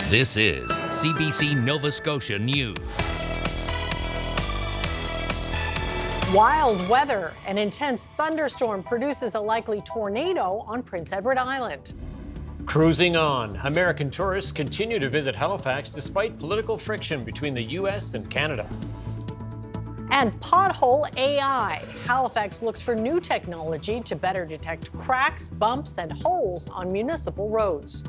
This is CBC Nova Scotia News. Wild weather. An intense thunderstorm produces a likely tornado on Prince Edward Island. Cruising on. American tourists continue to visit Halifax despite political friction between the U.S. and Canada. And pothole AI. Halifax looks for new technology to better detect cracks, bumps, and holes on municipal roads.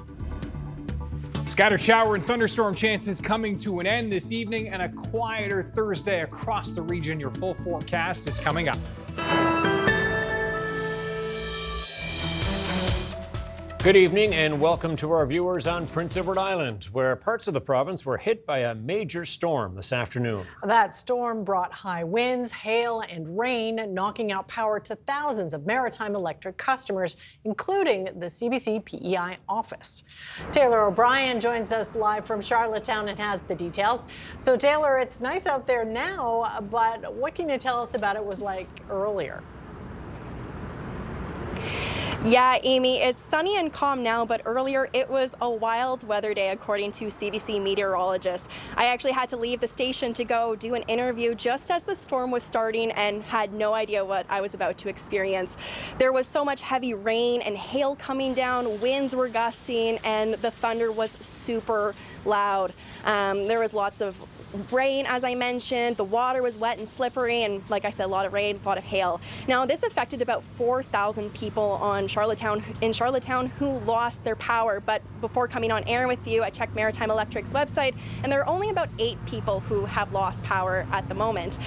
Scattered shower and thunderstorm chances coming to an end this evening, and a quieter Thursday across the region. Your full forecast is coming up. Good evening and welcome to our viewers on Prince Edward Island, where parts of the province were hit by a major storm this afternoon. That storm brought high winds, hail, and rain, knocking out power to thousands of Maritime Electric customers, including the CBC P.E.I. office. Taylor O'Brien joins us live from Charlottetown and has the details. So, Taylor, it's nice out there now, but what can you tell us about it was like earlier? Yeah, Amy, it's sunny and calm now, but earlier it was a wild weather day, according to CBC meteorologist. I actually had to leave the station to go do an interview just as the storm was starting and had no idea what I was about to experience. There was so much heavy rain and hail coming down, winds were gusting, and the thunder was super loud. There was lots of rain, as I mentioned. The water was wet and slippery, and like I said, a lot of rain, a lot of hail. Now, this affected about 4,000 people in Charlottetown who lost their power. But before coming on air with you, I checked Maritime Electric's website, and there are only about 8 people who have lost power at the moment.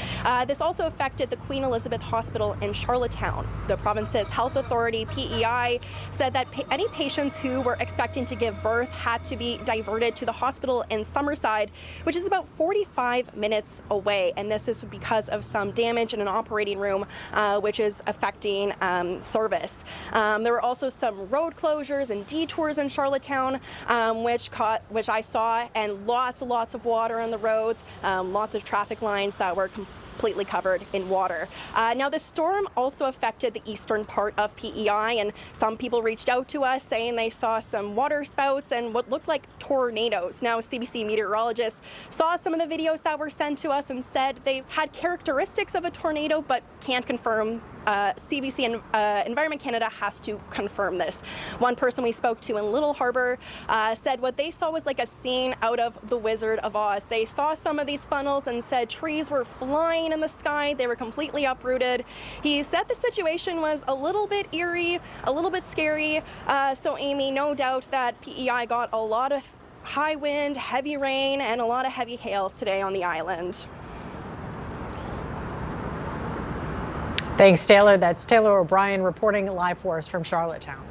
This also affected the Queen Elizabeth Hospital in Charlottetown. The province's health authority, P.E.I, said that any patients who were expecting to give birth had to be diverted to the hospital in Summerside, which is about 45 minutes away, and this is because of some damage in an operating room, which is affecting service. There were also some road closures and detours in Charlottetown, which I saw, and lots of water on the roads, lots of traffic lines that were completely covered in water. Now, the storm also affected the eastern part of P.E.I, and some people reached out to us saying they saw some water spouts and what looked like tornadoes. Now, CBC meteorologists saw some of the videos that were sent to us and said they had characteristics of a tornado, but can't confirm. CBC and Environment Canada has to confirm this. One person we spoke to in Little Harbour said what they saw was like a scene out of The Wizard of Oz. They saw some of these funnels and said trees were flying in the sky. They were completely uprooted. He said the situation was a little bit eerie, a little bit scary. So, Amy, no doubt that P.E.I got a lot of high wind, heavy rain, and a lot of heavy hail today on the island. Thanks, Taylor. That's Taylor O'Brien reporting live for us from Charlottetown.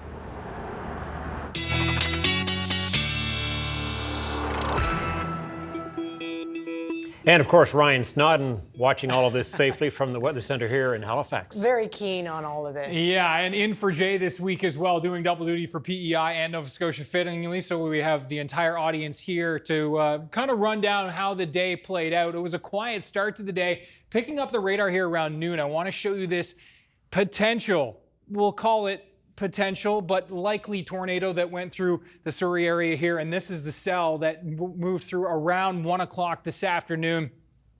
And of course, Ryan Snodden watching all of this safely from the Weather Center here in Halifax. Very keen on all of this. Yeah, and in for Jay this week as well, doing double duty for P.E.I and Nova Scotia fittingly. So we have the entire audience here to kind of run down how the day played out. It was a quiet start to the day. Picking up the radar here around noon, I want to show you this potential, we'll call it potential, but likely tornado that went through the Surrey area here. And this is the cell that moved through around 1 o'clock this afternoon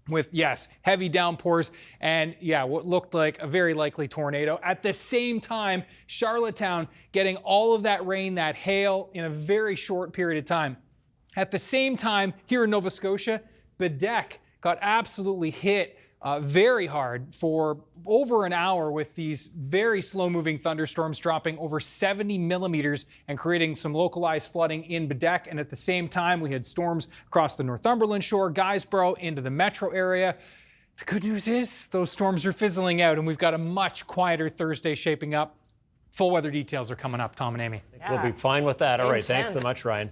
with, yes, heavy downpours and, yeah, what looked like a very likely tornado. At the same time, Charlottetown getting all of that rain, that hail in a very short period of time. At the same time, here in Nova Scotia, Bedeque got absolutely hit very hard for over an hour with these very slow-moving thunderstorms dropping over 70 millimeters and creating some localized flooding in Bedeque. And at the same time, we had storms across the Northumberland shore, Guysborough, into the metro area. The good news is those storms are fizzling out, and we've got a much quieter Thursday shaping up. Full weather details are coming up, Tom and Amy. Yeah. We'll be fine with that. All right, thanks so much, Ryan.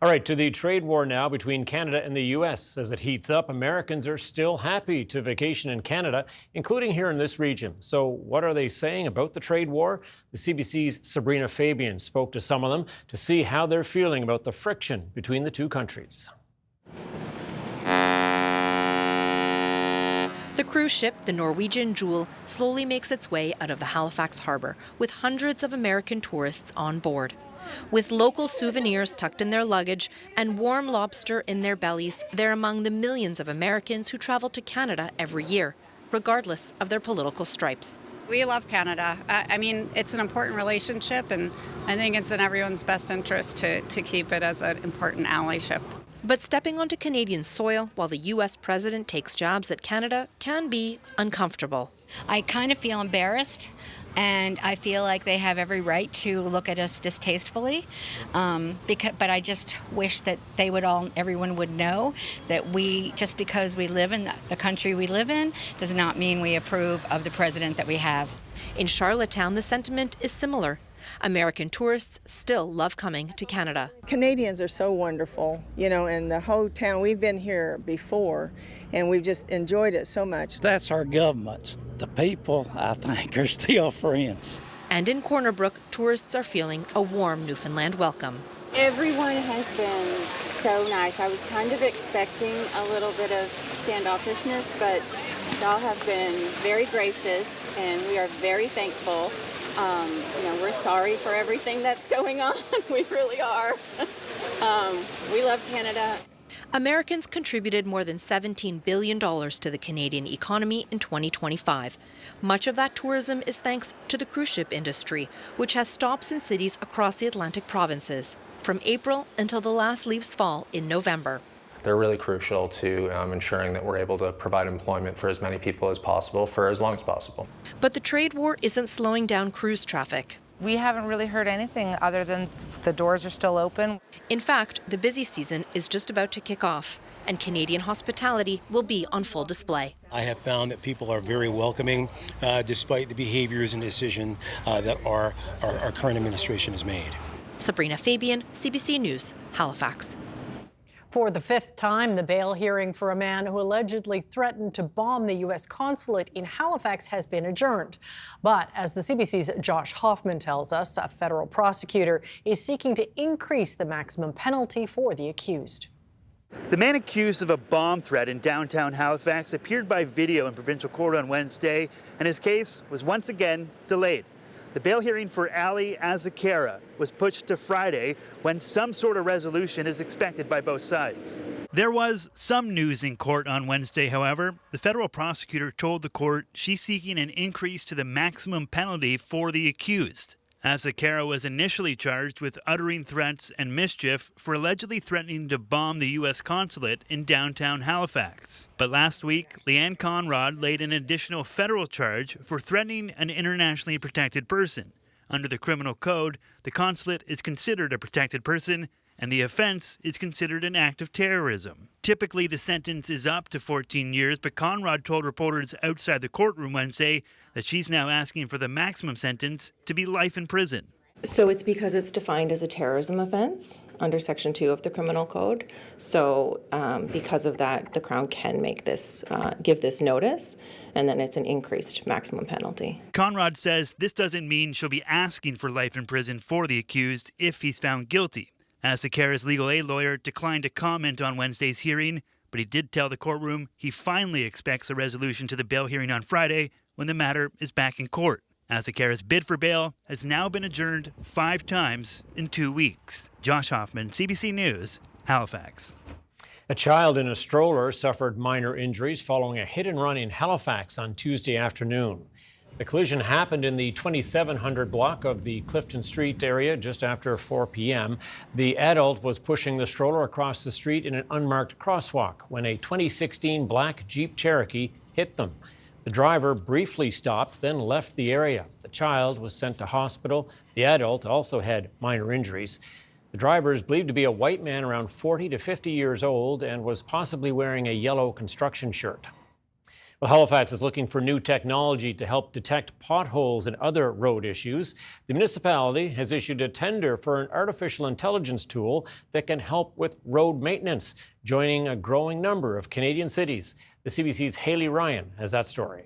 All right, to the trade war now between Canada and the U.S. As it heats up, Americans are still happy to vacation in Canada, including here in this region. So what are they saying about the trade war? The CBC's Sabrina Fabian spoke to some of them to see how they're feeling about the friction between the two countries. The cruise ship, the Norwegian Jewel, slowly makes its way out of the Halifax harbour with hundreds of American tourists on board. With local souvenirs tucked in their luggage and warm lobster in their bellies, they're among the millions of Americans who travel to Canada every year, regardless of their political stripes. We love Canada. I mean, it's an important relationship, and I think it's in everyone's best interest to keep it as an important allyship. But stepping onto Canadian soil while the U.S. president takes jabs at Canada can be uncomfortable. I kind of feel embarrassed, and I feel like they have every right to look at us distastefully. But I just wish that everyone would know that just because we live in the country we live in does not mean we approve of the president that we have. In Charlottetown, the sentiment is similar. American tourists still love coming to Canada. Canadians are so wonderful, and the whole town, we've been here before, and we've just enjoyed it so much. That's our government. The people, I think, are still friends. And in Corner Brook, tourists are feeling a warm Newfoundland welcome. Everyone has been so nice. I was kind of expecting a little bit of standoffishness, but y'all have been very gracious, and we are very thankful. We're sorry for everything that's going on. We really are. We love Canada. Americans contributed more than $17 billion to the Canadian economy in 2025. Much of that tourism is thanks to the cruise ship industry, which has stops in cities across the Atlantic provinces, from April until the last leaves fall in November. They're really crucial to ensuring that we're able to provide employment for as many people as possible for as long as possible. But the trade war isn't slowing down cruise traffic. We haven't really heard anything other than the doors are still open. In fact, the busy season is just about to kick off, and Canadian hospitality will be on full display. I have found that people are very welcoming, despite the behaviors and decisions that our current administration has made. Sabrina Fabian, CBC News, Halifax. For the fifth time, the bail hearing for a man who allegedly threatened to bomb the U.S. consulate in Halifax has been adjourned. But as the CBC's Josh Hoffman tells us, a federal prosecutor is seeking to increase the maximum penalty for the accused. The man accused of a bomb threat in downtown Halifax appeared by video in provincial court on Wednesday, and his case was once again delayed. The bail hearing for Ali Azakara was pushed to Friday, when some sort of resolution is expected by both sides. There was some news in court on Wednesday, however. The federal prosecutor told the court she's seeking an increase to the maximum penalty for the accused. Azakara was initially charged with uttering threats and mischief for allegedly threatening to bomb the U.S. consulate in downtown Halifax. But last week, Leanne Conrad laid an additional federal charge for threatening an internationally protected person. Under the criminal code, the consulate is considered a protected person, and the offense is considered an act of terrorism. Typically, the sentence is up to 14 years, but Conrad told reporters outside the courtroom Wednesday that she's now asking for the maximum sentence to be life in prison. So it's because it's defined as a terrorism offense under Section 2 of the Criminal Code. So because of that, the Crown can make this, give this notice, and then it's an increased maximum penalty. Conrad says this doesn't mean she'll be asking for life in prison for the accused if he's found guilty. Azakara's legal aid lawyer declined to comment on Wednesday's hearing, but he did tell the courtroom he finally expects a resolution to the bail hearing on Friday when the matter is back in court. Azakara's bid for bail has now been adjourned 5 times in 2 weeks. Josh Hoffman, CBC News, Halifax. A child in a stroller suffered minor injuries following a hit and run in Halifax on Tuesday afternoon. The collision happened in the 2700 block of the Clifton Street area just after 4 p.m. The adult was pushing the stroller across the street in an unmarked crosswalk when a 2016 black Jeep Cherokee hit them. The driver briefly stopped, then left the area. The child was sent to hospital. The adult also had minor injuries. The driver is believed to be a white man around 40 to 50 years old and was possibly wearing a yellow construction shirt. Well, Halifax is looking for new technology to help detect potholes and other road issues. The municipality has issued a tender for an artificial intelligence tool that can help with road maintenance, joining a growing number of Canadian cities. The CBC's Haley Ryan has that story.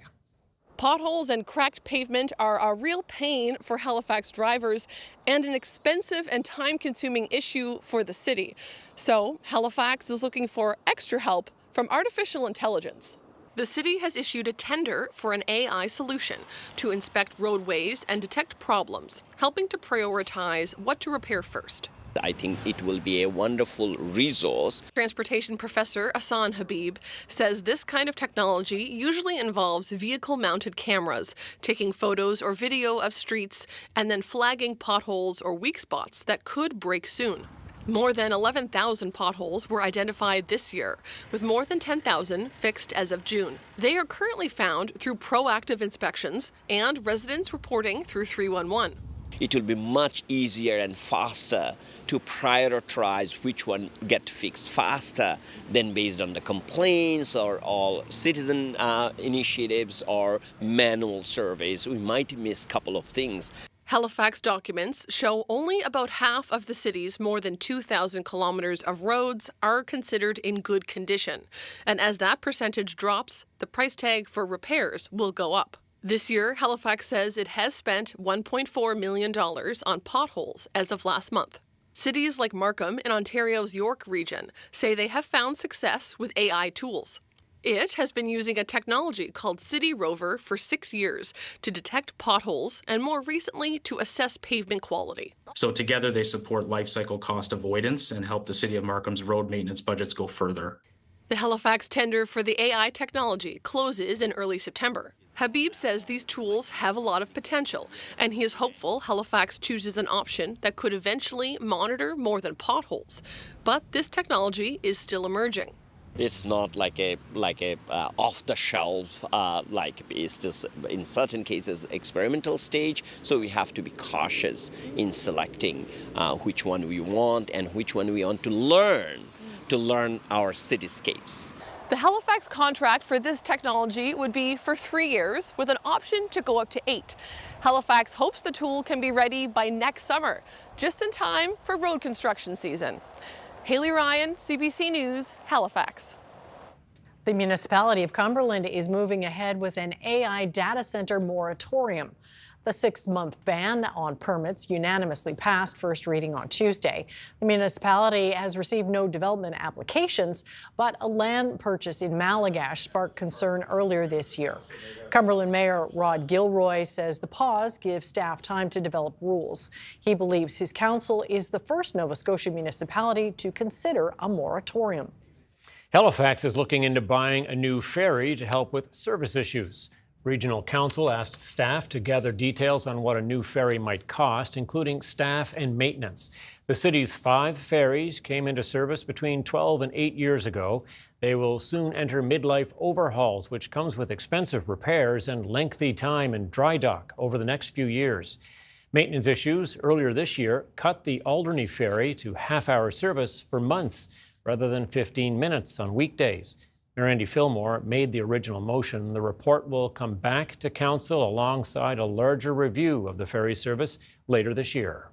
Potholes and cracked pavement are a real pain for Halifax drivers and an expensive and time-consuming issue for the city. So Halifax is looking for extra help from artificial intelligence. The city has issued a tender for an AI solution to inspect roadways and detect problems, helping to prioritize what to repair first. I think it will be a wonderful resource. Transportation professor Hassan Habib says this kind of technology usually involves vehicle-mounted cameras, taking photos or video of streets and then flagging potholes or weak spots that could break soon. More than 11,000 potholes were identified this year, with more than 10,000 fixed as of June. They are currently found through proactive inspections and residents reporting through 311. It will be much easier and faster to prioritize which one get fixed faster than based on the complaints or all citizen initiatives or manual surveys. We might miss a couple of things. Halifax documents show only about half of the city's more than 2,000 kilometers of roads are considered in good condition. And as that percentage drops, the price tag for repairs will go up. This year, Halifax says it has spent $1.4 million on potholes as of last month. Cities like Markham in Ontario's York region say they have found success with AI tools. It has been using a technology called City Rover for 6 years to detect potholes and more recently to assess pavement quality. So together they support life cycle cost avoidance and help the City of Markham's road maintenance budgets go further. The Halifax tender for the AI technology closes in early September. Habib says these tools have a lot of potential, and he is hopeful Halifax chooses an option that could eventually monitor more than potholes. But this technology is still emerging. It's not like a off the shelf, it's just in certain cases experimental stage. So we have to be cautious in selecting which one we want and which one we want to learn our cityscapes. The Halifax contract for this technology would be for 3 years with an option to go up to 8. Halifax hopes the tool can be ready by next summer, just in time for road construction season. Haley Ryan, CBC News, Halifax. The municipality of Cumberland is moving ahead with an AI data center moratorium. The 6-month ban on permits unanimously passed first reading on Tuesday. The municipality has received no development applications, but a land purchase in Malagash sparked concern earlier this year. Cumberland Mayor Rod Gilroy says the pause gives staff time to develop rules. He believes his council is the first Nova Scotia municipality to consider a moratorium. Halifax is looking into buying a new ferry to help with service issues. Regional Council asked staff to gather details on what a new ferry might cost, including staff and maintenance. The city's 5 ferries came into service between 12 and 8 years ago. They will soon enter midlife overhauls, which comes with expensive repairs and lengthy time in dry dock over the next few years. Maintenance issues earlier this year cut the Alderney ferry to half-hour service for months rather than 15 minutes on weekdays. Mayor Andy Fillmore made the original motion. The report will come back to council alongside a larger review of the ferry service later this year.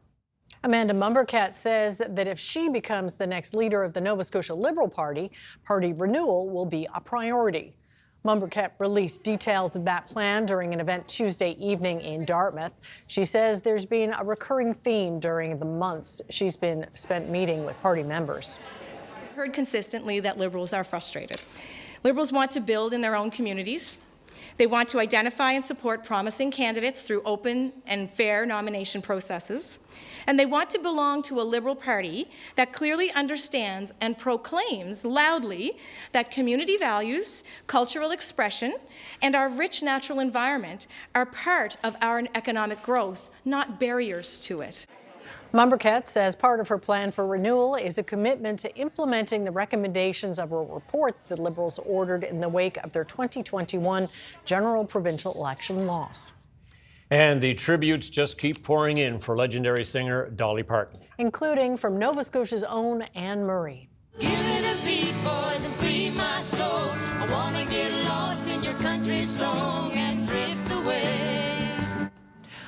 Amanda Mumbercat says that if she becomes the next leader of the Nova Scotia Liberal Party, party renewal will be a priority. Mumbercat released details of that plan during an event Tuesday evening in Dartmouth. She says there's been a recurring theme during the months she's been spent meeting with party members. I've heard consistently that Liberals are frustrated. Liberals want to build in their own communities. They want to identify and support promising candidates through open and fair nomination processes. And they want to belong to a Liberal Party that clearly understands and proclaims loudly that community values, cultural expression, and our rich natural environment are part of our economic growth, not barriers to it. Mumbercat says part of her plan for renewal is a commitment to implementing the recommendations of a report the Liberals ordered in the wake of their 2021 general provincial election loss. And the tributes just keep pouring in for legendary singer Dolly Parton, including from Nova Scotia's own Anne Murray. Give me the beat, boys, and free my soul. I want to get lost in your country song and drift away.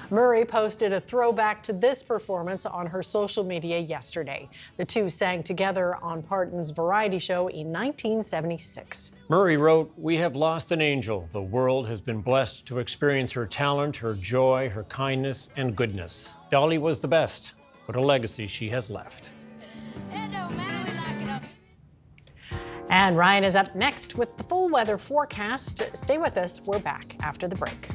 Murray posted a throwback to this performance on her social media yesterday. The two sang together on Parton's variety show in 1976. Murray wrote, "We have lost an angel. The world has been blessed to experience her talent, her joy, her kindness, and goodness. Dolly was the best. What a legacy she has left." And Ryan is up next with the full weather forecast. Stay with us. We're back after the break.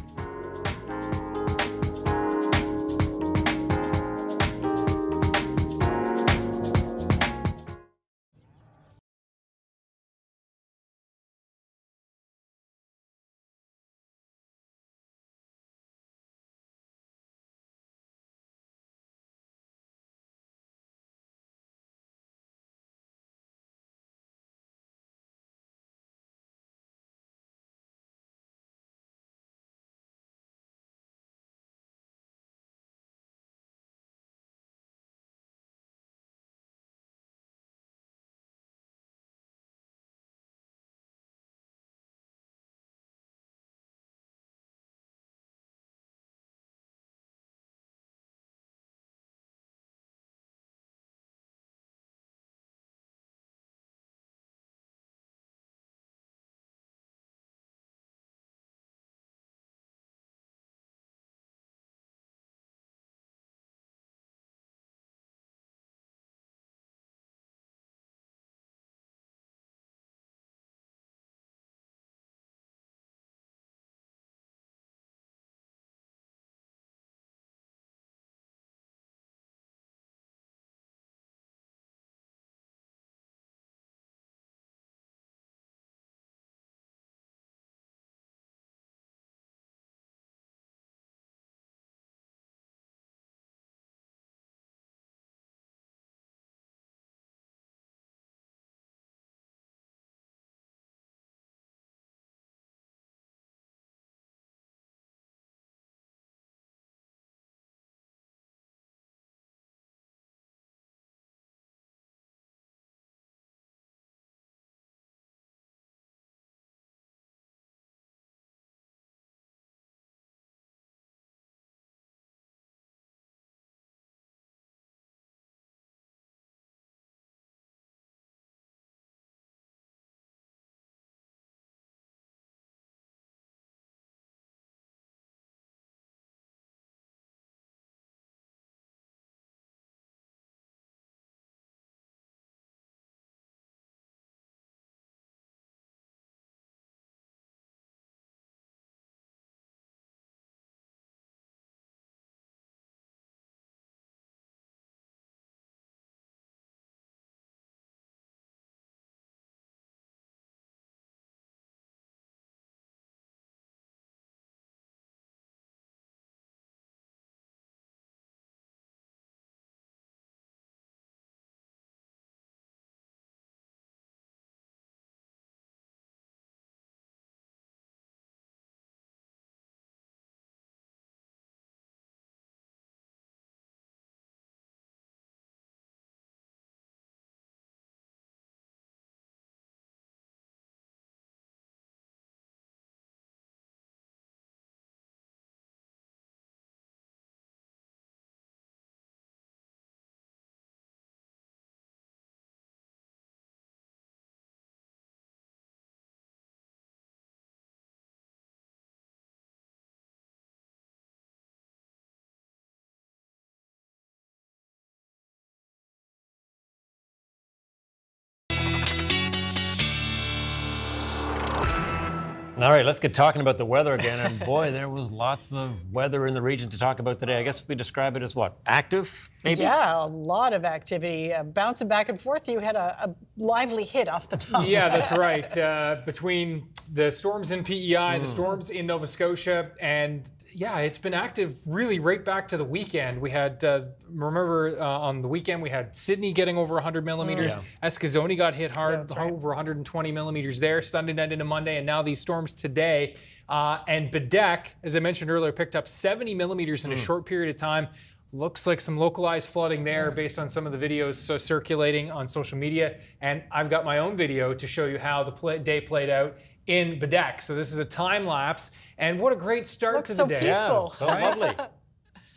All right, let's get talking about the weather again. And boy, there was lots of weather in the region to talk about today. I guess we describe it as what? Active, maybe? Yeah, a lot of activity. Bouncing back and forth. You had a lively hit off the top. Yeah, that's right. Between the storms in P.E.I., the storms in Nova Scotia, and yeah, it's been active really right back to the weekend. We had, remember on the weekend, we had Sydney getting over 100 millimeters. Escazone got hit hard, over 120 millimeters there, Sunday night into Monday, and now these storms today. And Bedeque, as I mentioned earlier, picked up 70 millimeters in a short period of time. Looks like some localized flooding there based on some of the videos circulating on social media. And I've got my own video to show you how the day played out in Bedeque. So this is a time lapse. And what a great start to the day. Peaceful.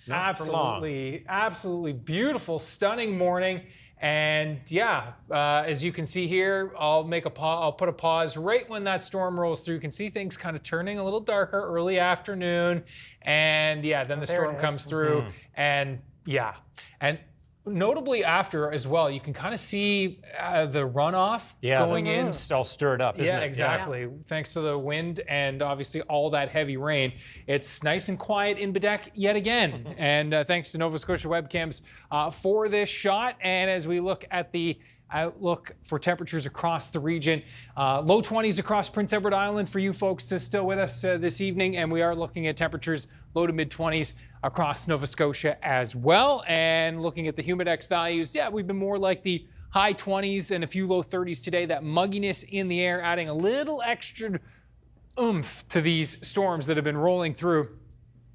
Yeah, so lovely. Absolutely beautiful, stunning morning. And yeah, as you can see here, I'll put a pause right when that storm rolls through. You can see things kind of turning a little darker early afternoon. And yeah, then the storm comes through. And yeah, and notably after as well, you can kind of see the runoff going in. It's all stirred up, isn't it? Yeah, exactly. Yeah. Thanks to the wind and obviously all that heavy rain. It's nice and quiet in Bedeque yet again. And thanks to Nova Scotia webcams for this shot. And as we look at the outlook for temperatures across the region, low 20s across Prince Edward Island for you folks still with us this evening. And we are looking at temperatures low to mid 20s across Nova Scotia as well. And looking at the humidex values, we've been more like the high 20s and a few low 30s today. That mugginess in the air adding a little extra oomph to these storms that have been rolling through.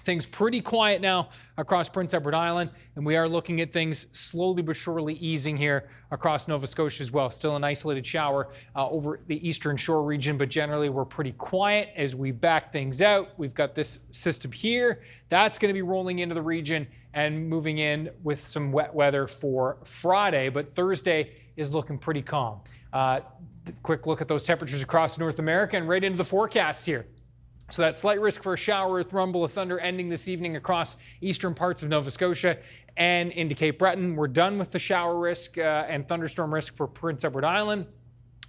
Things pretty quiet now across Prince Edward Island, and we are looking at things slowly but surely easing here across Nova Scotia as well. Still an isolated shower over the eastern shore region, but generally we're pretty quiet as we back things out. We've got this system here that's going to be rolling into the region and moving in with some wet weather for Friday, but Thursday is looking pretty calm. Quick look at those temperatures across North America and right into the forecast here. So that slight risk for a shower with rumble of thunder ending this evening across eastern parts of Nova Scotia and into Cape Breton. We're done with the shower risk and thunderstorm risk for Prince Edward Island.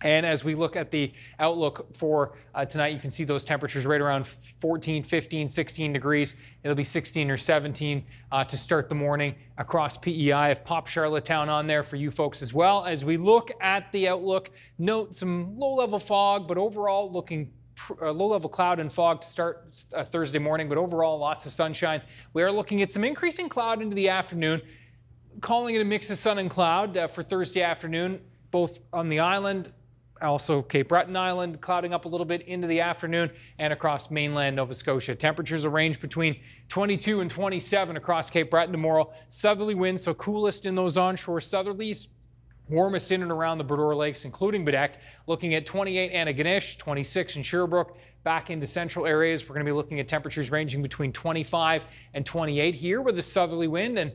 And as we look at the outlook for tonight, you can see those temperatures right around 14, 15, 16 degrees. It'll be 16 or 17 to start the morning across PEI. I've popped Charlottetown on there for you folks as well. As we look at the outlook, note some low-level fog, but overall looking low-level cloud and fog to start Thursday morning, but overall lots of sunshine. We are looking at some increasing cloud into the afternoon, calling it a mix of sun and cloud for Thursday afternoon, both on the island, also Cape Breton Island, clouding up a little bit into the afternoon and across mainland Nova Scotia. Temperatures will range between 22 and 27 across Cape Breton tomorrow. Southerly winds, so coolest in those onshore southerlies. Warmest in and around the Bredor Lakes, including Bedeque, looking at 28 Antigonish, 26 in Sherbrooke. Back into central areas, we're going to be looking at temperatures ranging between 25 and 28 here with a southerly wind. And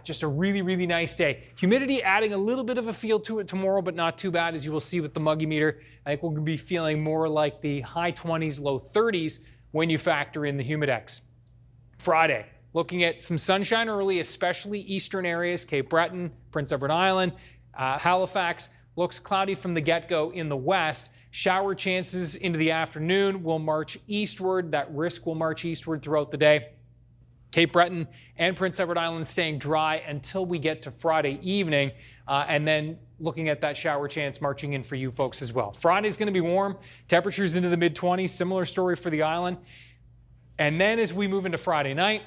just a really, really nice day. Humidity adding a little bit of a feel to it tomorrow, but not too bad, as you will see with the muggy meter. I think we'll be feeling more like the high 20s, low 30s when you factor in the humidex. Friday, looking at some sunshine early, especially eastern areas, Cape Breton, Prince Edward Island. Halifax looks cloudy from the get-go in the west. Shower chances into the afternoon will march eastward. That risk will march eastward throughout the day. Cape Breton and Prince Edward Island staying dry until we get to Friday evening. And then looking at that shower chance marching in for you folks as well. Friday's going to be warm. Temperatures into the mid-20s. Similar story for the island. And then as we move into Friday night,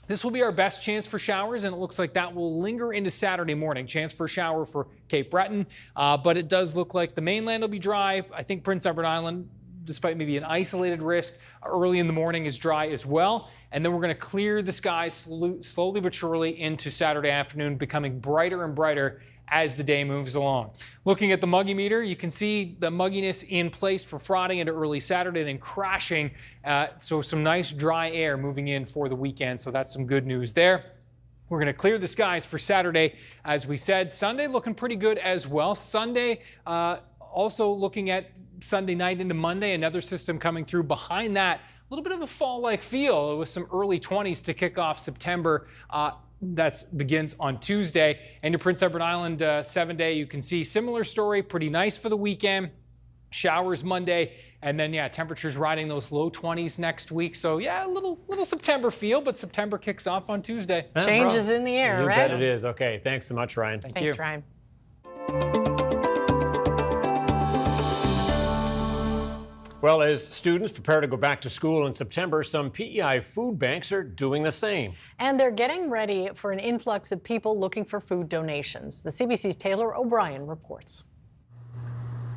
this will be our best chance for showers, and it looks like that will linger into Saturday morning. Chance for a shower for Cape Breton, but it does look like the mainland will be dry. I think Prince Edward Island, despite maybe an isolated risk, early in the morning is dry as well. And then we're going to clear the skies slowly but surely into Saturday afternoon, becoming brighter and brighter as the day moves along. Looking at the muggy meter, you can see the mugginess in place for Friday into early Saturday, then crashing. So some nice dry air moving in for the weekend. So that's some good news there. We're going to clear the skies for Saturday, as we said. Sunday looking pretty good as well. Sunday, also looking at Sunday night into Monday, another system coming through. Behind that, a little bit of a fall-like feel with some early 20s to kick off September. That begins on Tuesday. And your Prince Edward Island 7-day, you can see similar story, pretty nice for the weekend. Showers Monday, and then temperatures riding those low 20s next week. So a little September feel, but September kicks off on Tuesday. Changes in the air, you right? bet it is. Okay, thanks so much, Ryan. Thanks, Ryan. Well, as students prepare to go back to school in September, some P.E.I. food banks are doing the same. And they're getting ready for an influx of people looking for food donations. The CBC's Taylor O'Brien reports.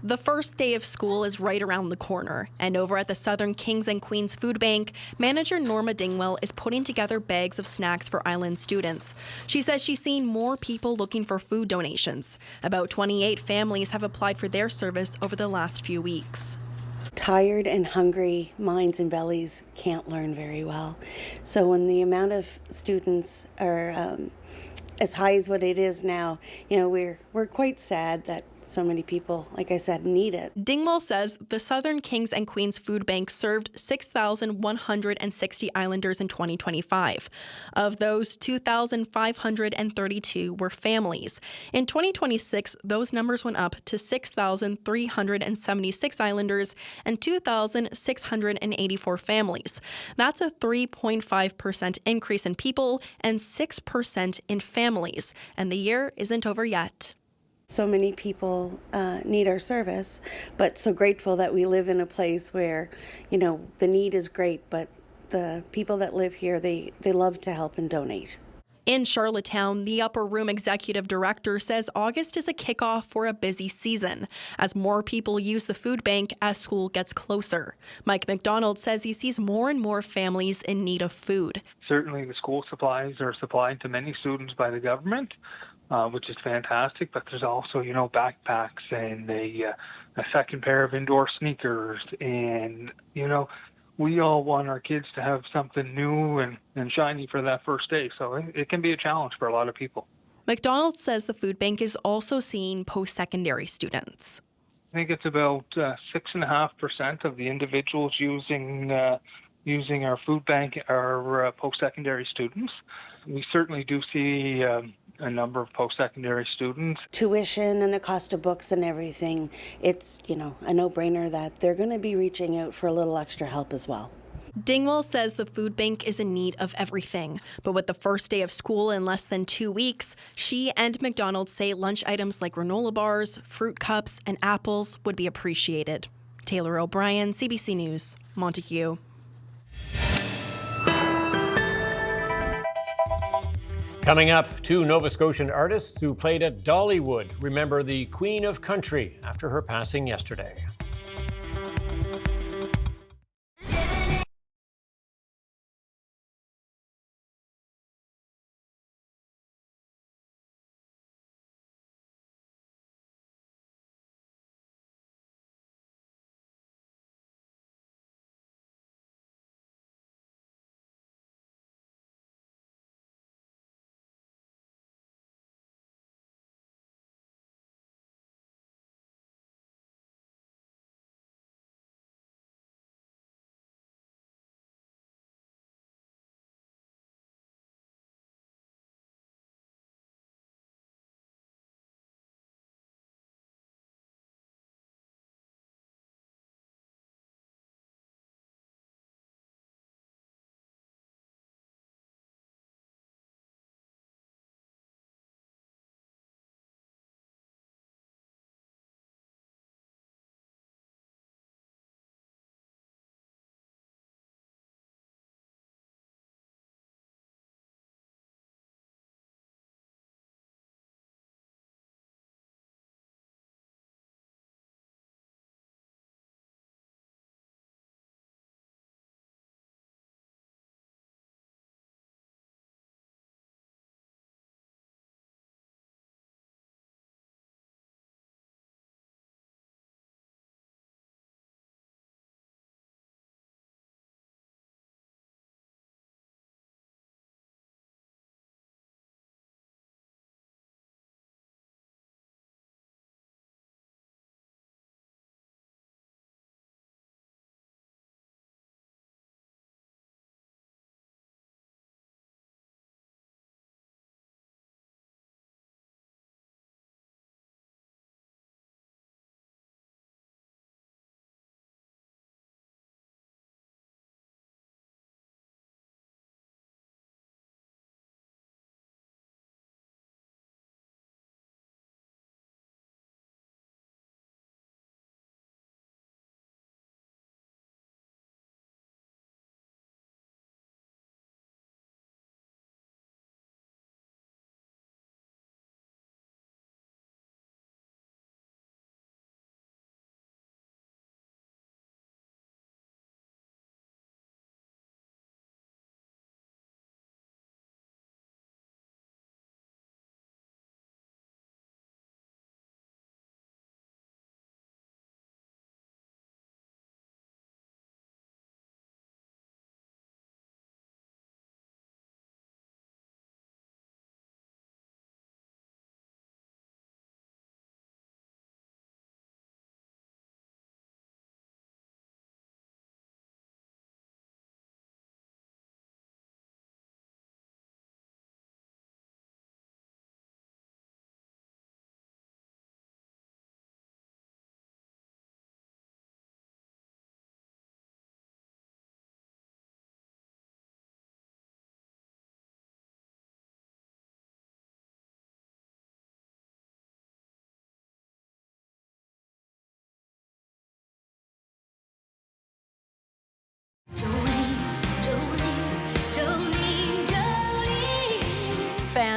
The first day of school is right around the corner, and over at the Southern Kings and Queens Food Bank, manager Norma Dingwell is putting together bags of snacks for island students. She says she's seen more people looking for food donations. About 28 families have applied for their service over the last few weeks. Tired and hungry minds and bellies can't learn very well. So when the amount of students are as high as what it is now, we're quite sad that so many people, like I said, need it. Dingwall says the Southern Kings and Queens Food Bank served 6,160 Islanders in 2025. Of those, 2,532 were families. In 2026, those numbers went up to 6,376 Islanders and 2,684 families. That's a 3.5% increase in people and 6% in families. And the year isn't over yet. So many people need our service, but so grateful that we live in a place where, the need is great, but the people that live here, they love to help and donate. In Charlottetown, the Upper Room executive director says August is a kickoff for a busy season as more people use the food bank as school gets closer. Mike McDonald says he sees more and more families in need of food. Certainly the school supplies are supplied to many students by the government, which is fantastic, but there's also, backpacks and a second pair of indoor sneakers and, we all want our kids to have something new and shiny for that first day. So it can be a challenge for a lot of people. McDonald says the food bank is also seeing post-secondary students. I think it's about 6.5% of the individuals using our food bank are post-secondary students. We certainly do see a number of post-secondary students. Tuition and the cost of books and everything, it's, a no-brainer that they're going to be reaching out for a little extra help as well. Dingwall says the food bank is in need of everything, but with the first day of school in less than 2 weeks, she and McDonald say lunch items like granola bars, fruit cups, and apples would be appreciated. Taylor O'Brien, CBC News, Montague. Coming up, 2 Nova Scotian artists who played at Dollywood remember the Queen of Country after her passing yesterday.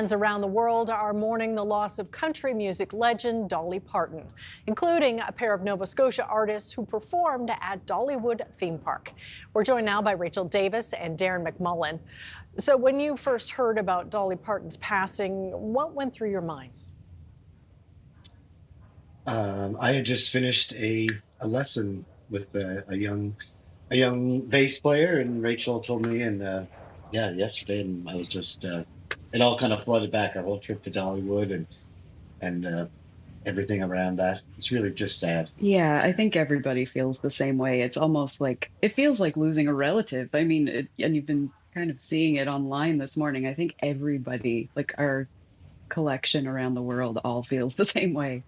Fans around the world are mourning the loss of country music legend Dolly Parton, including a pair of Nova Scotia artists who performed at Dollywood theme park. We're joined now by Rachel Davis and Darren McMullen. So when you first heard about Dolly Parton's passing, what went through your minds? I had just finished a lesson with a young bass player, and Rachel told me, and yesterday, and I was just it all kind of flooded back. Our whole trip to Dollywood and everything around that. It's really just sad. Yeah, I think everybody feels the same way. It's almost like it feels like losing a relative. I mean, and you've been kind of seeing it online this morning. I think everybody, like our collection around the world, all feels the same way.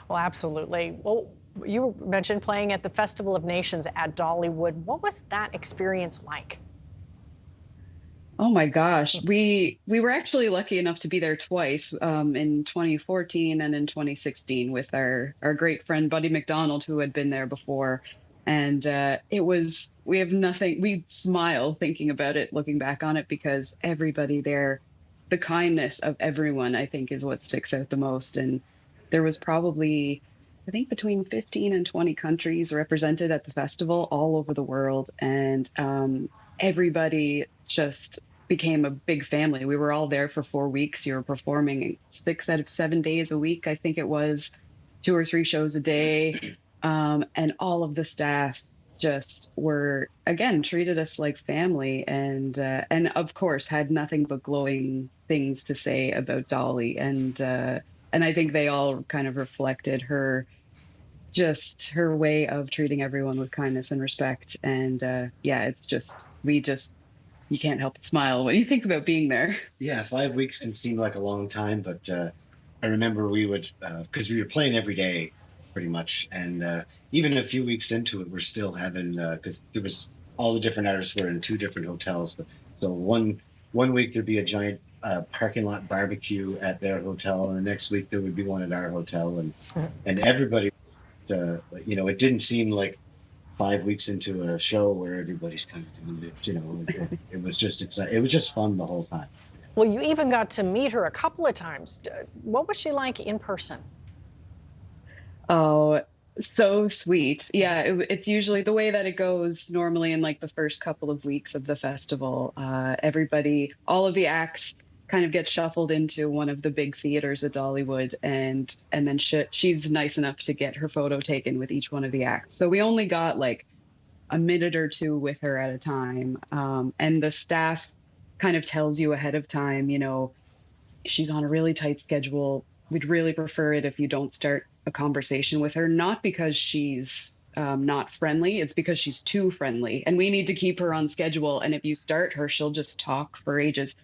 Well, absolutely. Well, you mentioned playing at the Festival of Nations at Dollywood. What was that experience like? Oh my gosh, we were actually lucky enough to be there twice, in 2014 and in 2016 with our great friend Buddy McDonald, who had been there before, and we smile thinking about it, looking back on it, because everybody there, the kindness of everyone, I think, is what sticks out the most. And there was probably, I think, between 15 and 20 countries represented at the festival all over the world. And everybody just became a big family. We were all there for 4 weeks. You were performing 6 out of 7 days a week. I think it was 2 or 3 shows a day. And all of the staff just were, again, treated us like family, and of course had nothing but glowing things to say about Dolly. And I think they all kind of reflected her way of treating everyone with kindness and respect. And it's just, you can't help but smile when you think about being there. Yeah, 5 weeks can seem like a long time, but I remember we would, because we were playing every day pretty much, and even a few weeks into it, we're still having, because there was all the different artists were in 2 different hotels. So one week there'd be a giant parking lot barbecue at their hotel, and the next week there would be one at our hotel, and everybody, it didn't seem like 5 weeks into a show where everybody's kind of doing it. It was just fun the whole time. Well, you even got to meet her a couple of times. What was she like in person? Oh, so sweet. Yeah, it's usually the way that it goes normally in like the first couple of weeks of the festival. All of the acts kind of get shuffled into one of the big theaters at Dollywood, and then she's nice enough to get her photo taken with each one of the acts. So we only got like a minute or 2 with her at a time. And the staff kind of tells you ahead of time, she's on a really tight schedule. We'd really prefer it if you don't start a conversation with her, not because she's not friendly, it's because she's too friendly, and we need to keep her on schedule. And if you start her, she'll just talk for ages.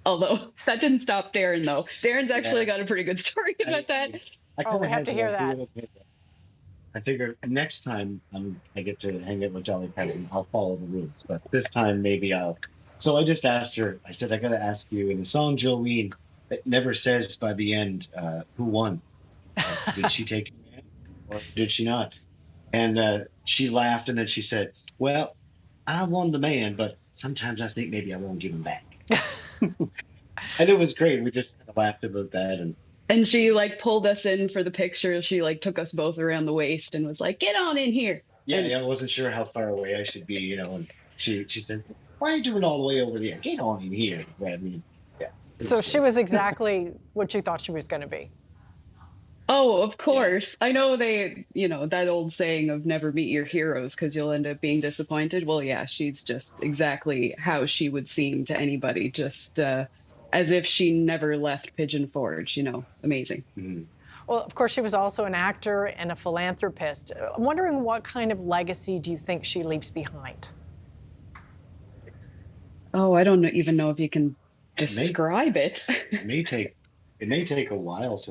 Although that didn't stop Darren, though. Darren's actually got a pretty good story about that. We have to hear that. I figured next time I get to hang out with Dolly Parton, I'll follow the rules. But this time maybe I'll. So I just asked her. I said, I got to ask you. In the song Jolene, it never says by the end who won. Did she take it or did she not? And she laughed, and then she said, "Well, I won the man, but sometimes I think maybe I won't give him back." And it was great. We just kind of laughed about that, and she like pulled us in for the picture. She like took us both around the waist and was like, "Get on in here." Yeah, I wasn't sure how far away I should be, And she said, "Why are you doing all the way over there? Get on in here." I mean, yeah. So she was exactly what you thought she was going to be. Oh, of course. Yeah. I know that old saying of never meet your heroes because you'll end up being disappointed. Well, yeah, she's just exactly how she would seem to anybody, just as if she never left Pigeon Forge, amazing. Mm-hmm. Well, of course, she was also an actor and a philanthropist. I'm wondering, what kind of legacy do you think she leaves behind? Oh, I don't even know if you can describe it. It may take a while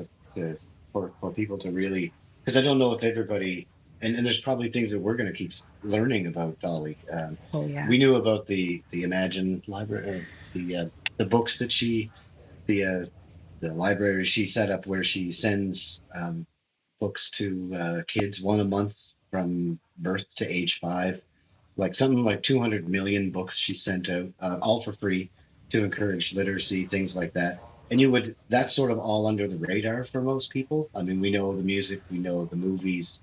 for people to really, because I don't know if everybody, and there's probably things that we're going to keep learning about Dolly. We knew about the Imagine library, the books that the library she set up where she sends books to kids, 1 a month from birth to age 5, like something like 200 million books she sent out, all for free to encourage literacy, things like that. and that's sort of all under the radar for most people. I mean, we know the music, we know the movies,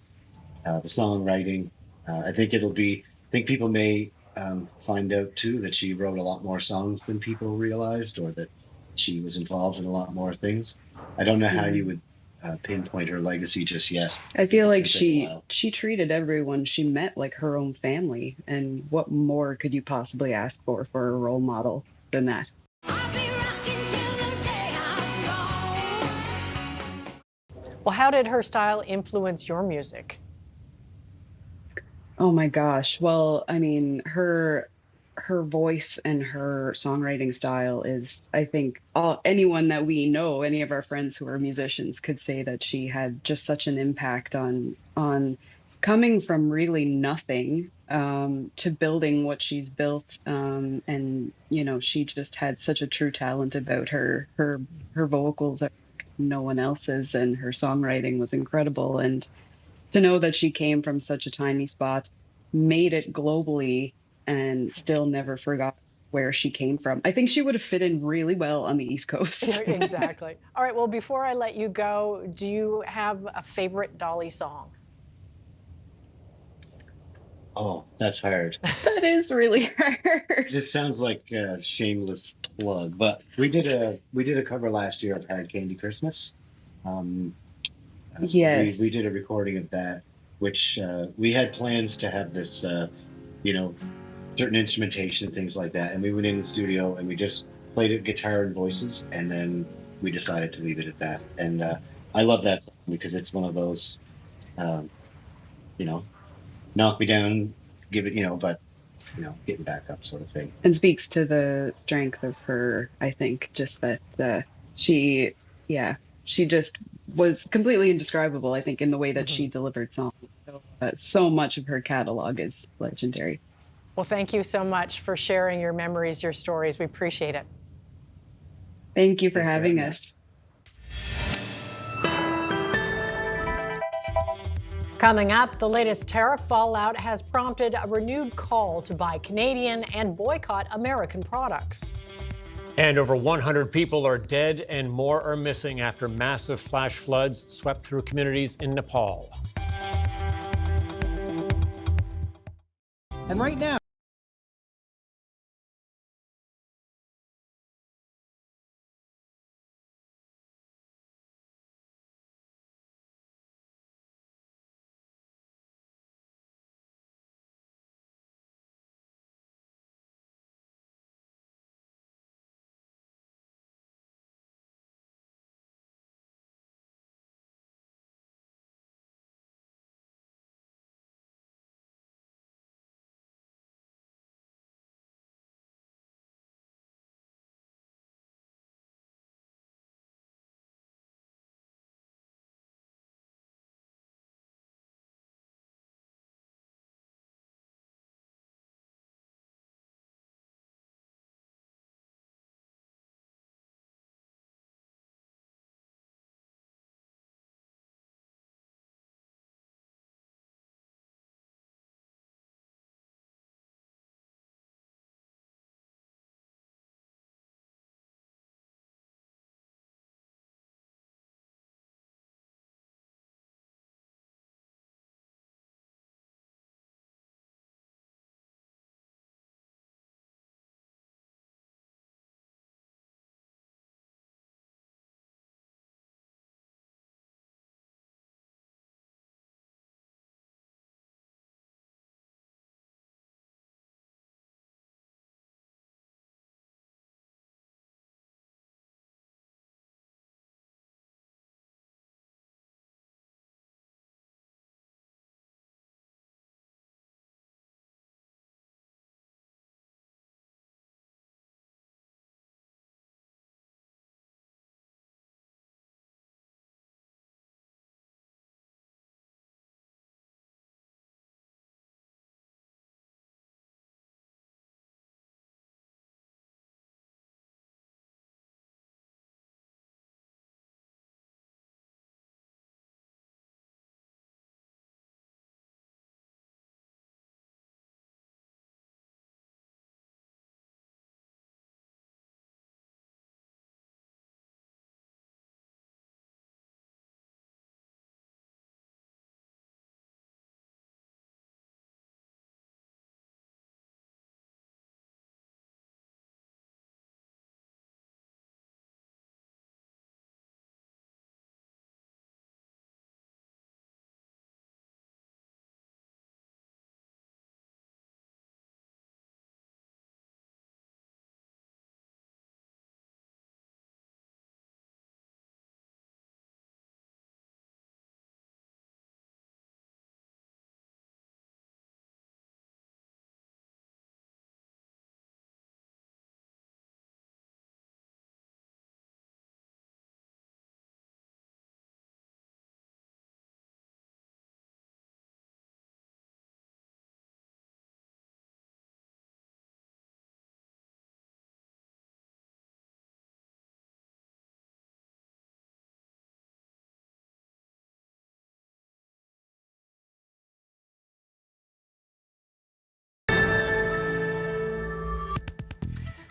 the songwriting. I think people may find out too that she wrote a lot more songs than people realized, or that she was involved in a lot more things. I don't know how you would pinpoint her legacy just yet. I feel like It's gonna take a while. she treated everyone she met like her own family, and what more could you possibly ask for a role model than that? Well, how did her style influence your music? Oh my gosh. Well, I mean, her voice and her songwriting style is, I think, anyone that we know, any of our friends who are musicians could say that she had just such an impact on coming from really nothing to building what she's built. And she just had such a true talent about her. Her vocals are like no one else's, and her songwriting was incredible. And to know that she came from such a tiny spot, made it globally, and still never forgot where she came from. I think she would have fit in really well on the East Coast. Yeah, exactly. All right, well, before I let you go, do you have a favorite Dolly song? Oh, that's hard. That is really hard. This sounds like a shameless plug, but we did a cover last year of Hard Candy Christmas. Um, Yes. we did a recording of that, which we had plans to have this, you know, certain instrumentation, things like that, and we went in the studio and we just played it guitar and voices, and then we decided to leave it at that. And I love that song because it's one of those, um, you know, knock me down, give it, but getting back up sort of thing. And speaks to the strength of her, I think, just that she, yeah, she just was completely indescribable, I think, in the way that she delivered songs. So much of her catalog is legendary. Well, thank you so much for sharing your memories, your stories. We appreciate it. Thank you for having us. Coming up, the latest tariff fallout has prompted a renewed call to buy Canadian and boycott American products. And over 100 people are dead and more are missing after massive flash floods swept through communities in Nepal. And right now,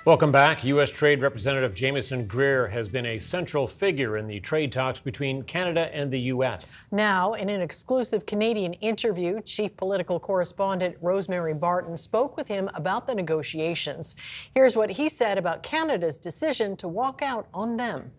Welcome back. U.S. Trade Representative Jamieson Greer has been a central figure in the trade talks between Canada and the U.S. Now, in an exclusive Canadian interview, Chief Political Correspondent Rosemary Martin spoke with him about the negotiations. Here's what he said about Canada's decision to walk out on them.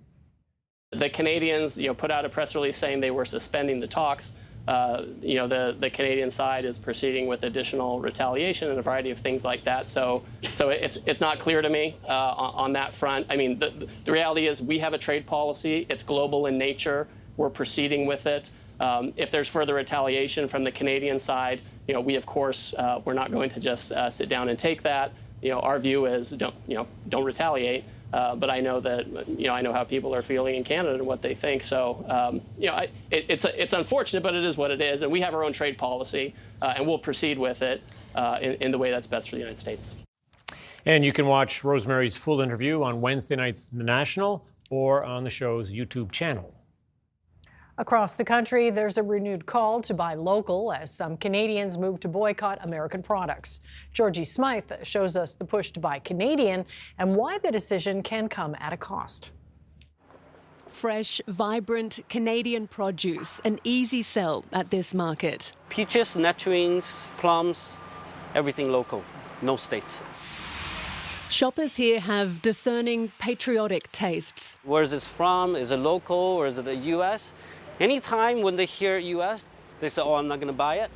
The Canadians, put out a press release saying they were suspending the talks. The Canadian side is proceeding with additional retaliation and a variety of things like that. So it's not clear to me on that front. I mean, the reality is we have a trade policy. It's global in nature. We're proceeding with it. If there's further retaliation from the Canadian side, we of course we're not going to just sit down and take that. Our view is don't retaliate. But I know that I know how people are feeling in Canada and what they think. So it's unfortunate, but it is what it is. And we have our own trade policy, and we'll proceed with it in the way that's best for the United States. And you can watch Rosemary's full interview on Wednesday night's The National or on the show's YouTube channel. Across the country, there's a renewed call to buy local as some Canadians move to boycott American products. Georgie Smythe shows us the push to buy Canadian and why the decision can come at a cost. Fresh, vibrant Canadian produce, an easy sell at this market. Peaches, nectarines, plums, everything local, no states. Shoppers here have discerning, patriotic tastes. Where is this from? Is it local or is it the U.S.? Anytime when they hear U.S., they say, oh, I'm not going to buy it.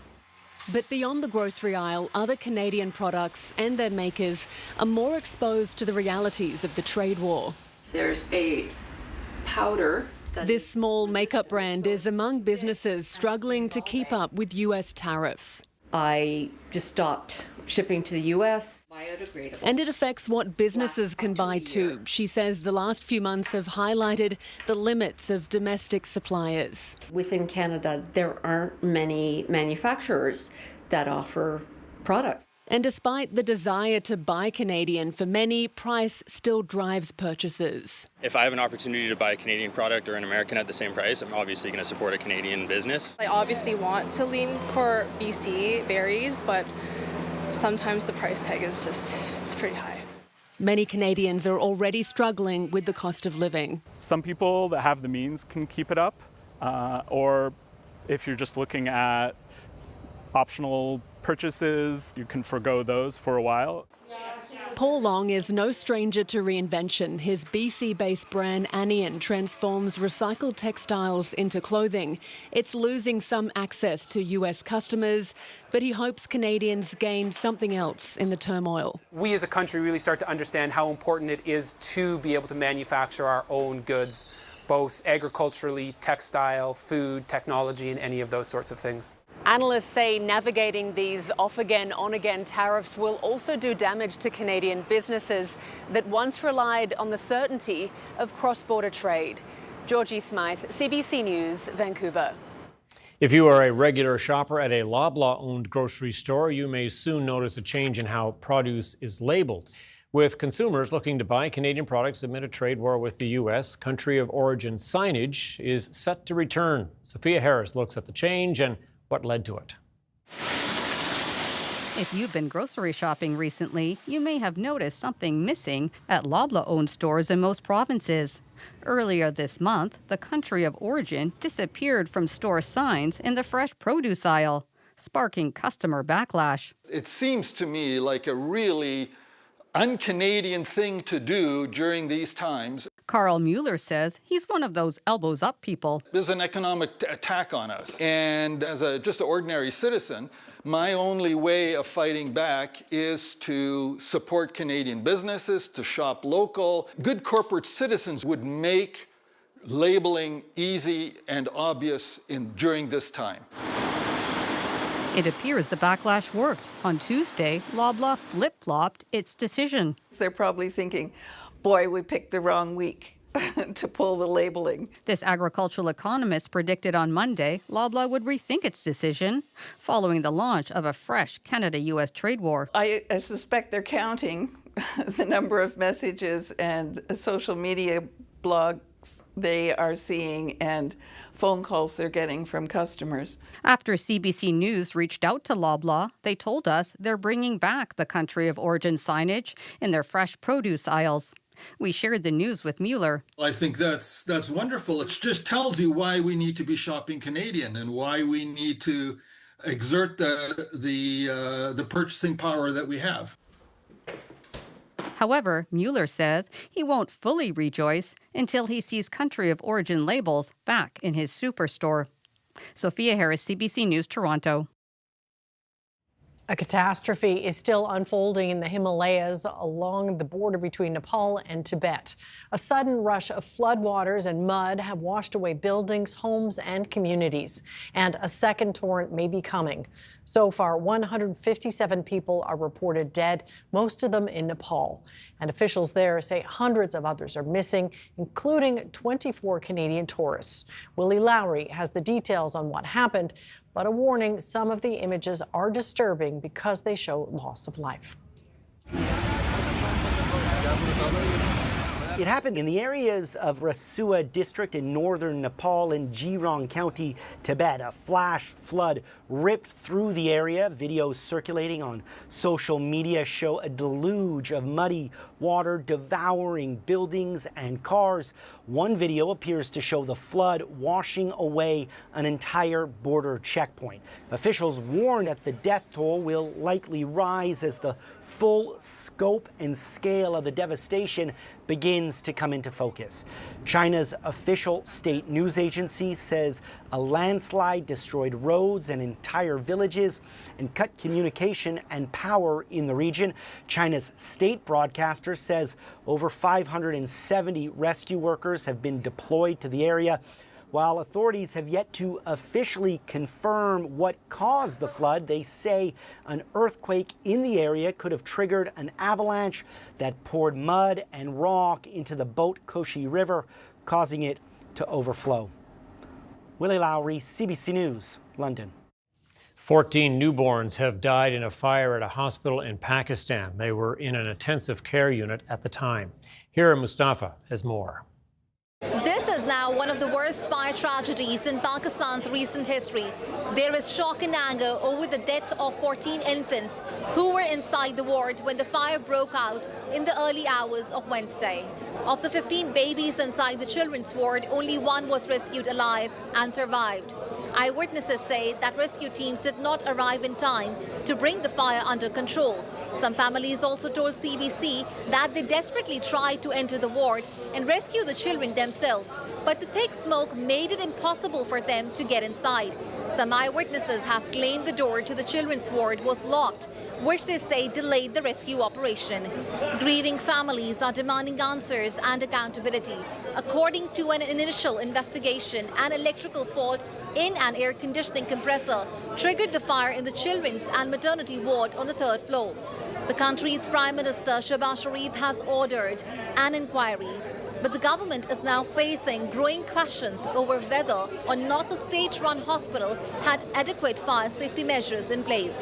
But beyond the grocery aisle, other Canadian products and their makers are more exposed to the realities of the trade war. There's a powder. This small makeup brand is among businesses struggling to keep up with U.S. tariffs. I just stopped shipping to the U.S. And it affects what businesses can buy too. She says the last few months have highlighted the limits of domestic suppliers. Within Canada, there aren't many manufacturers that offer products. And despite the desire to buy Canadian, for many, price still drives purchases. If I have an opportunity to buy a Canadian product or an American at the same price, I'm obviously going to support a Canadian business. I obviously want to lean for BC berries, but sometimes the price tag is it's pretty high. Many Canadians are already struggling with the cost of living. Some people that have the means can keep it up, or if you're just looking at optional purchases, you can forgo those for a while. Paul Long is no stranger to reinvention. His BC-based brand Anian transforms recycled textiles into clothing. It's losing some access to US customers, but he hopes Canadians gain something else in the turmoil. We as a country really start to understand how important it is to be able to manufacture our own goods, both agriculturally, textile, food, technology, and any of those sorts of things. Analysts say navigating these off-again, on-again tariffs will also do damage to Canadian businesses that once relied on the certainty of cross-border trade. Georgie Smythe, CBC News, Vancouver. If you are a regular shopper at a Loblaw-owned grocery store, you may soon notice a change in how produce is labeled. With consumers looking to buy Canadian products amid a trade war with the U.S., country of origin signage is set to return. Sophia Harris looks at the change and what led to it. If you've been grocery shopping recently, you may have noticed something missing at Loblaw-owned stores in most provinces. Earlier this month, the country of origin disappeared from store signs in the fresh produce aisle, sparking customer backlash. It seems to me like a really un-Canadian thing to do during these times. Carl Mueller says he's one of those elbows up people. There's an economic attack on us. And as just an ordinary citizen, my only way of fighting back is to support Canadian businesses, to shop local. Good corporate citizens would make labeling easy and obvious during this time. It appears the backlash worked. On Tuesday, Loblaw flip-flopped its decision. They're probably thinking, boy, we picked the wrong week to pull the labeling. This agricultural economist predicted on Monday Loblaw would rethink its decision following the launch of a fresh Canada-U.S. trade war. I suspect they're counting the number of messages and social media blogs texts they are seeing and phone calls they're getting from customers. After CBC News reached out to Loblaw, they told us they're bringing back the country of origin signage in their fresh produce aisles. We shared the news with Mueller. I think that's wonderful. It just tells you why we need to be shopping Canadian and why we need to exert the purchasing power that we have. However, Mueller says he won't fully rejoice until he sees country of origin labels back in his superstore. Sophia Harris, CBC News, Toronto. A catastrophe is still unfolding in the Himalayas along the border between Nepal and Tibet. A sudden rush of floodwaters and mud have washed away buildings, homes, and communities. And a second torrent may be coming. So far, 157 people are reported dead, most of them in Nepal. And officials there say hundreds of others are missing, including 24 Canadian tourists. Willie Lowry has the details on what happened, but a warning, some of the images are disturbing because they show loss of life. It happened in the areas of Rasua district in northern Nepal and Jirong County, Tibet. A flash flood ripped through the area. Videos circulating on social media show a deluge of muddy water devouring buildings and cars. One video appears to show the flood washing away an entire border checkpoint. Officials warn that the death toll will likely rise as the full scope and scale of the devastation begins to come into focus. China's official state news agency says a landslide destroyed roads and entire villages and cut communication and power in the region. China's state broadcaster says over 570 rescue workers have been deployed to the area. While authorities have yet to officially confirm what caused the flood, they say an earthquake in the area could have triggered an avalanche that poured mud and rock into the Boat Koshi River, causing it to overflow. Willie Lowry, CBC News, London. 14 newborns have died in a fire at a hospital in Pakistan. They were in an intensive care unit at the time. Hira Mustafa has more. This is now one of the worst fire tragedies in Pakistan's recent history. There is shock and anger over the death of 14 infants who were inside the ward when the fire broke out in the early hours of Wednesday. Of the 15 babies inside the children's ward, only one was rescued alive and survived. Eyewitnesses say that rescue teams did not arrive in time to bring the fire under control. Some families also told CBC that they desperately tried to enter the ward and rescue the children themselves, but the thick smoke made it impossible for them to get inside. Some eyewitnesses have claimed the door to the children's ward was locked, which they say delayed the rescue operation. Grieving families are demanding answers and accountability. According to an initial investigation, an electrical fault in an air conditioning compressor triggered the fire in the children's and maternity ward on the 3rd floor. The country's Prime Minister Shehbaz Sharif has ordered an inquiry, but the government is now facing growing questions over whether or not the state-run hospital had adequate fire safety measures in place.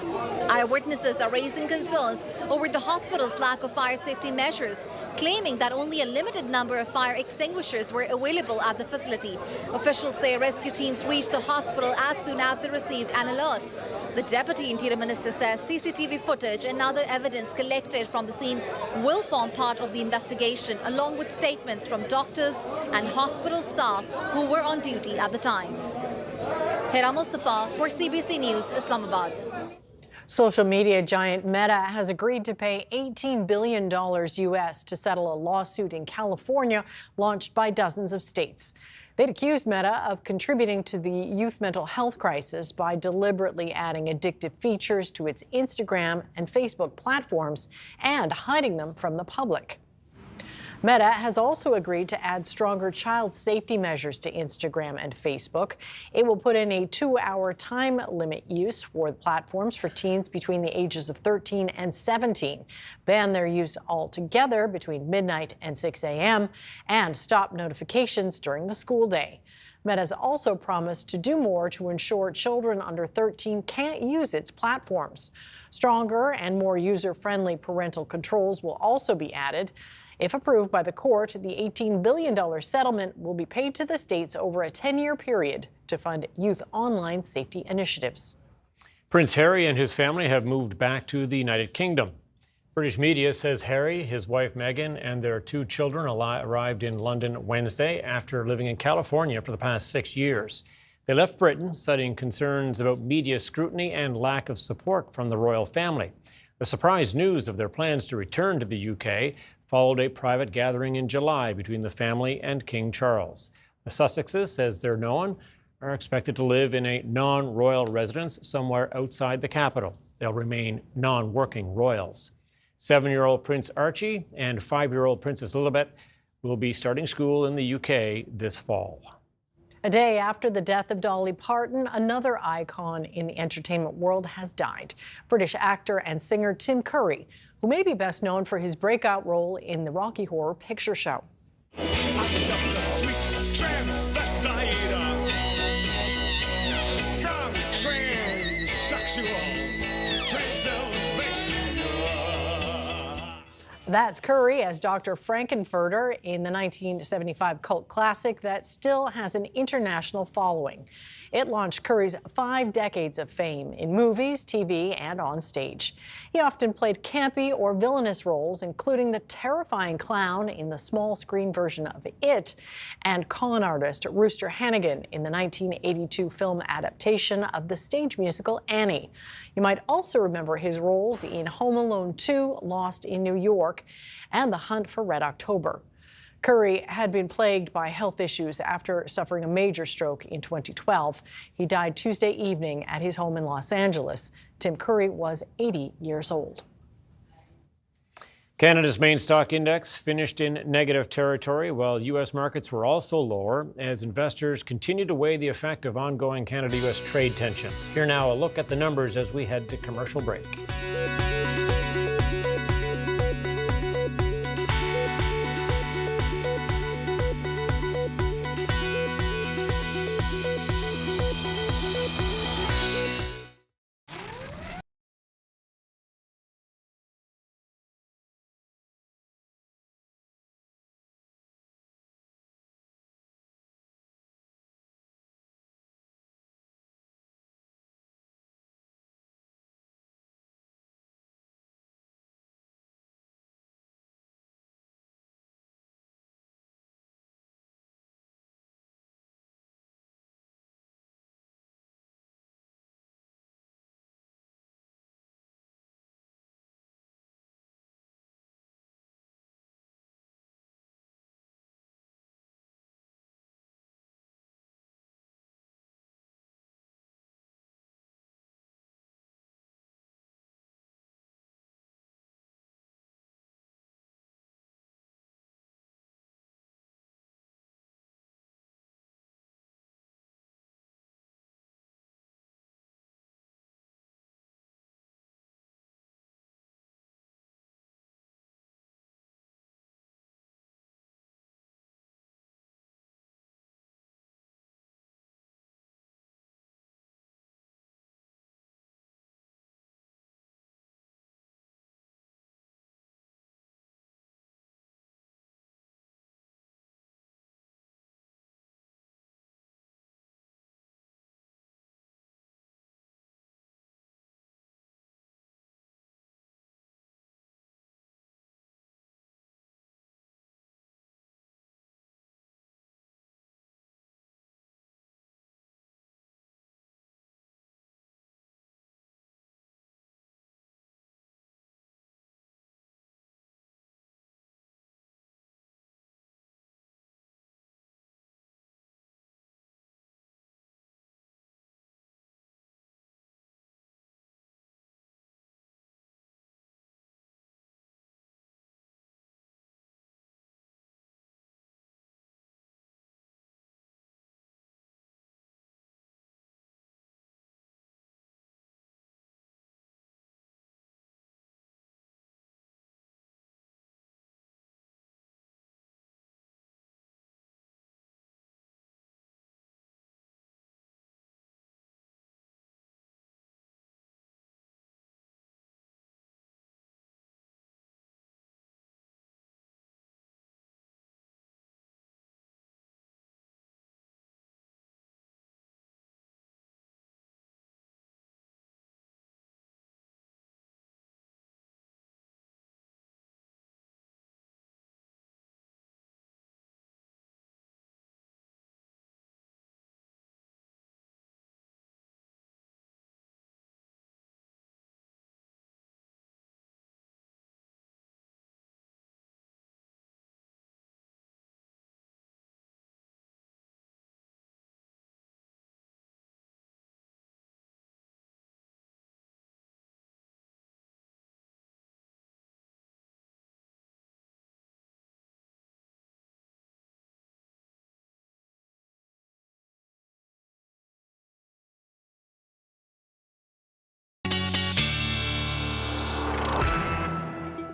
Eyewitnesses are raising concerns over the hospital's lack of fire safety measures, claiming that only a limited number of fire extinguishers were available at the facility. Officials say rescue teams reached the hospital as soon as they received an alert. The Deputy Interior Minister says CCTV footage and other evidence collected from the scene will form part of the investigation, along with statements from doctors and hospital staff who were on duty at the time. Hira Mustafa for CBC News, Islamabad. Social media giant Meta has agreed to pay $18 billion US to settle a lawsuit in California launched by dozens of states. They'd accused Meta of contributing to the youth mental health crisis by deliberately adding addictive features to its Instagram and Facebook platforms and hiding them from the public. Meta has also agreed to add stronger child safety measures to Instagram and Facebook. It will put in a 2-hour time limit use for the platforms for teens between the ages of 13 and 17, ban their use altogether between midnight and 6 a.m., and stop notifications during the school day. Meta has also promised to do more to ensure children under 13 can't use its platforms. Stronger and more user-friendly parental controls will also be added. If approved by the court, the $18 billion settlement will be paid to the states over a 10-year period to fund youth online safety initiatives. Prince Harry and his family have moved back to the United Kingdom. British media says Harry, his wife Meghan, and their 2 children arrived in London Wednesday after living in California for the past 6 years. They left Britain, citing concerns about media scrutiny and lack of support from the royal family. The surprise news of their plans to return to the UK followed a private gathering in July between the family and King Charles. The Sussexes, as they're known, are expected to live in a non-royal residence somewhere outside the capital. They'll remain non-working royals. 7-year-old Prince Archie and 5-year-old Princess Lilibet will be starting school in the UK this fall. A day after the death of Dolly Parton, another icon in the entertainment world has died. British actor and singer Tim Curry, who may be best known for his breakout role in the Rocky Horror Picture Show. I'm just a sweet transvestite from transsexual Transylvania. That's Curry as Dr. Frankenfurter in the 1975 cult classic that still has an international following. It launched Curry's 5 decades of fame in movies, TV, and on stage. He often played campy or villainous roles, including the terrifying clown in the small screen version of It and con artist Rooster Hannigan in the 1982 film adaptation of the stage musical Annie. You might also remember his roles in Home Alone 2, Lost in New York, and The Hunt for Red October. Curry had been plagued by health issues after suffering a major stroke in 2012. He died Tuesday evening at his home in Los Angeles. Tim Curry was 80 years old. Canada's main stock index finished in negative territory, while U.S. markets were also lower as investors continued to weigh the effect of ongoing Canada-U.S. trade tensions. Here now, a look at the numbers as we head to commercial break.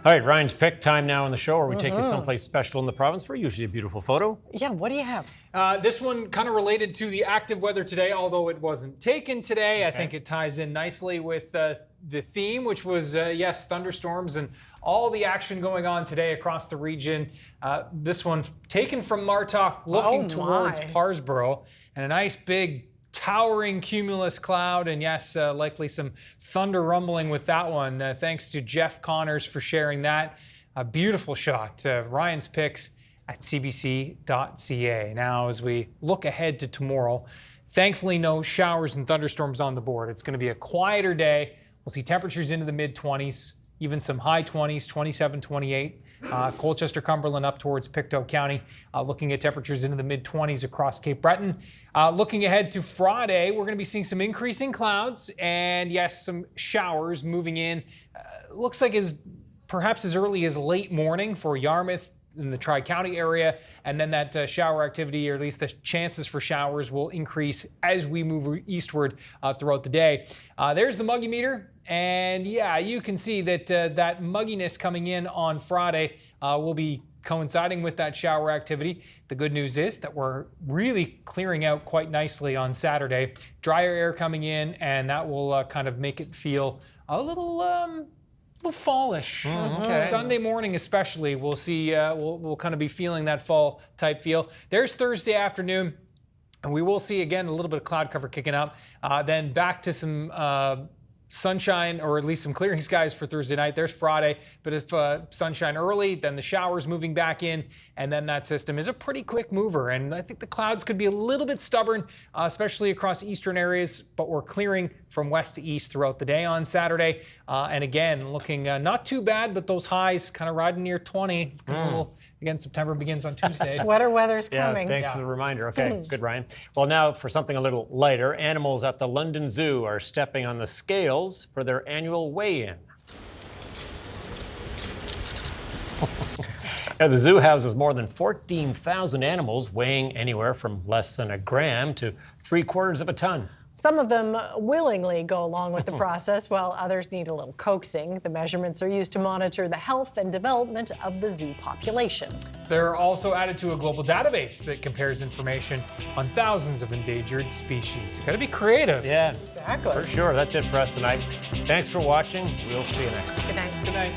All right, Ryan's pick time now on the show, where we take you someplace special in the province for usually a beautiful photo. Yeah, what do you have? This one kind of related to the active weather today, although it wasn't taken today. I think it ties in nicely with the theme, which was, yes, thunderstorms and all the action going on today across the region. This one taken from Martok, looking towards Parsborough, and a nice big towering cumulus cloud, and yes, likely some thunder rumbling with that one. Thanks to Jeff Connors for sharing that. A beautiful shot. Ryan's picks at cbc.ca. Now, as we look ahead to tomorrow, thankfully no showers and thunderstorms on the board. It's going to be a quieter day. We'll see temperatures into the mid-20s, even some high 20s, 27, 28. Colchester, Cumberland up towards Pictou County, looking at temperatures into the mid-20s across Cape Breton. Looking ahead to Friday, we're going to be seeing some increasing clouds and, yes, some showers moving in. Looks like perhaps as early as late morning for Yarmouth in the Tri-County area, and then that shower activity, or at least the chances for showers, will increase as we move eastward throughout the day. There's the muggy meter. And yeah, you can see that that mugginess coming in on Friday will be coinciding with that shower activity. The good news is that we're really clearing out quite nicely on Saturday. Drier air coming in, and that will kind of make it feel a little fallish. Sunday morning especially, we'll see, we'll kind of be feeling that fall type feel. There's Thursday afternoon, and we will see again a little bit of cloud cover kicking up. Then back to some sunshine, or at least some clearing skies for Thursday night. There's Friday, but if sunshine early, then the showers moving back in, and then that system is a pretty quick mover. And I think the clouds could be a little bit stubborn, especially across eastern areas, but we're clearing from west to east throughout the day on Saturday. And again, looking not too bad, but those highs kind of riding near 20. Again, September begins on Tuesday. Sweater weather's coming. Thanks for the reminder. Okay, good, Ryan. Well, now for something a little lighter, animals at the London Zoo are stepping on the scales for their annual weigh-in. Now, the zoo houses more than 14,000 animals weighing anywhere from less than a gram to 3/4 of a ton. Some of them willingly go along with the process, while others need a little coaxing. The measurements are used to monitor the health and development of the zoo population. They're also added to a global database that compares information on thousands of endangered species. Got to be creative. Yeah, exactly. For sure. That's it for us tonight. Thanks for watching. We'll see you next time. Good night. Good night.